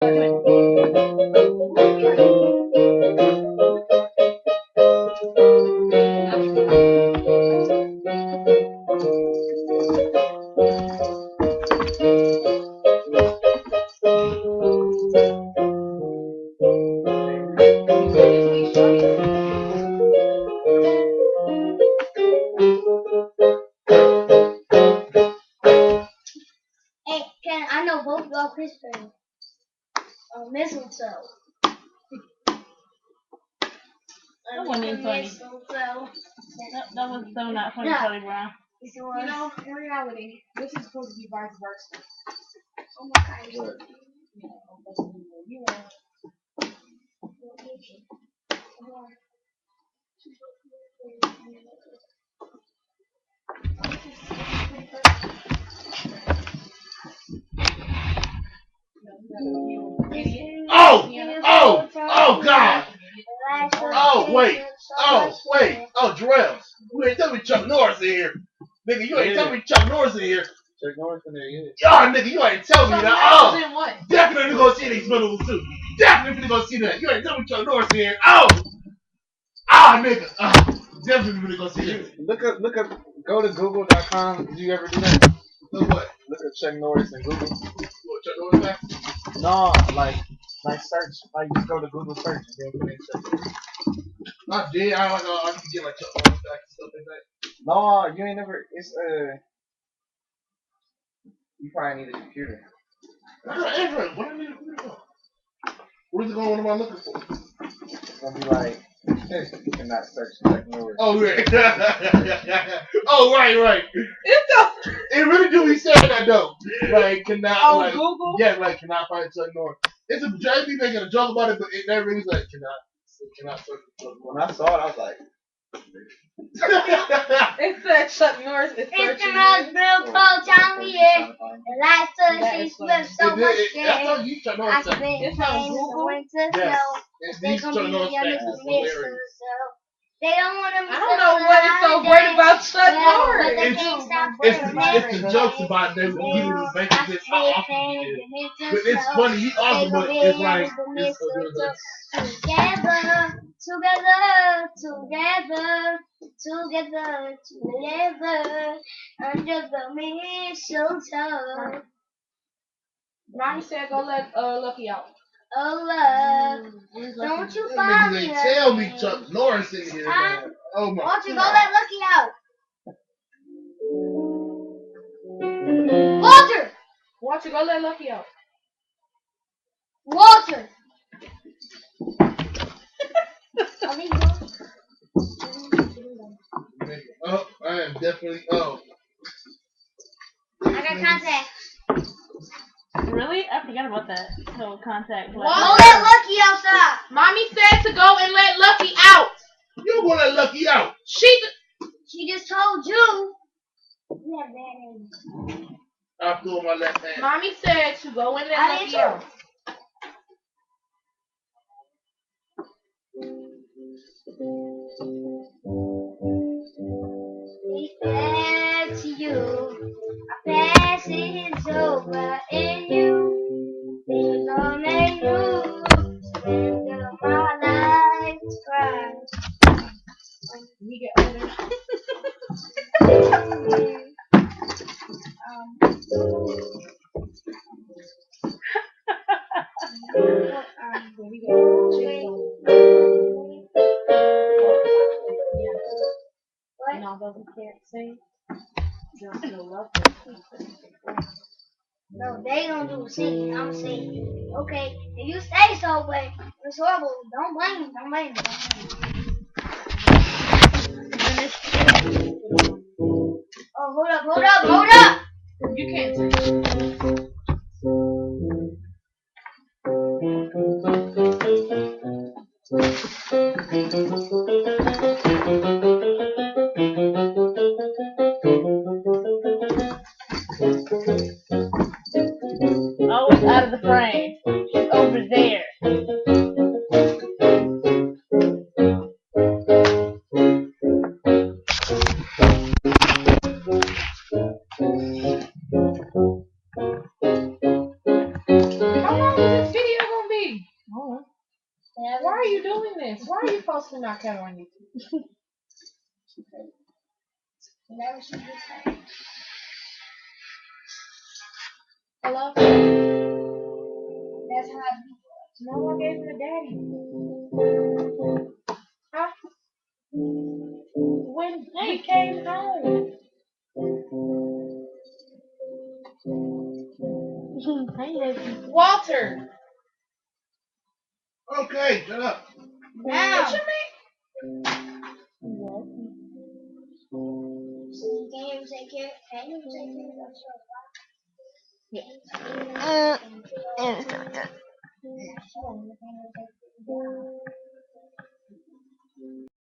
Hey, Ken, I know both of y'all Christian. Mistletoe. That wasn't even funny. Mistletoe. That was so not funny, Yeah. Charlie Brown. You know, in reality, this is supposed to be vice versa. Oh my God. You know. Oh, God. Oh, Jarrell. You ain't tell me Chuck Norris in here. Nigga, you ain't tell me Chuck Norris in here. Chuck Norris in there, yeah. Y'all, nigga, you ain't tell me that. Then what? Definitely gonna see these middles too. Definitely gonna see that. You ain't tell me Chuck Norris in here. Nigga. Definitely gonna see that. Look up, go to google.com. Did you ever do that? So what? Look up Chuck Norris and Google. You want Chuck Norris back? No, like search, like just go to Google search and then put in Chuck Norris. I did. I don't know. I can get like Chuck Norris back and stuff like that. No, you ain't never. It's you probably need a computer. I got Android. What do I need a computer for? What is it going? What am I looking for? It's gonna be like you cannot search Chuck Norris. Oh right. Oh right. It really do be saying that though. Like cannot Google? Yeah, like cannot find Chuck Norris. It's a Jay be making a joke about it, but it never really like cannot search for Chuck Norris. When I saw it, I was like, It said Chuck Norris is It's the searching. most beautiful time of year. The lights of the streets with so much That's shade. how you Chuck I Norris. spent It's on days in Google? winter Yes. snow. And They these gon' Chuck be Norris under facts the is hilarious. mistletoe. They don't wanna miss I don't know what is so great about Chuck Norris. But they can't stop It's burning. the jokes about them when he was making this how often he did. But it's funny, he also but it's like it's together, under the mistletoe. Mommy said go let Lucky out. Oh love, don't you find me? Niggas ain't tell me Chuck Norris in here, man. Oh my. Won't you go let Lucky out? Walter! Why don't you go let Lucky out? Walter! Are these yours? Oh, I am definitely I got contacts. Really? I forgot about that. No contact. Go let Lucky outside. Mommy said to go and let Lucky out. You gonna let Lucky out? She just told you. I flew my left hand. Mommy said to go and let I Lucky did out. He said to you, our passage over in you. There's only you. Spend my life to cry. We get older. When we get What? and all those who can't sing, just no love. No, they don't do singing. I'm singing. Okay, if you say so, but it's horrible. Don't blame me. Don't blame me. Oh, hold up. You can't sing. Always out of the frame. She's over there. How long is this video? Why are you doing this? Why are you posting my cat on YouTube? Never see this happen. Hello? That's how I be. No, I gave it to daddy. Huh? When we came home. Walter! Okay, shut up. Now. What you Can you take care? Can you take care of yourself?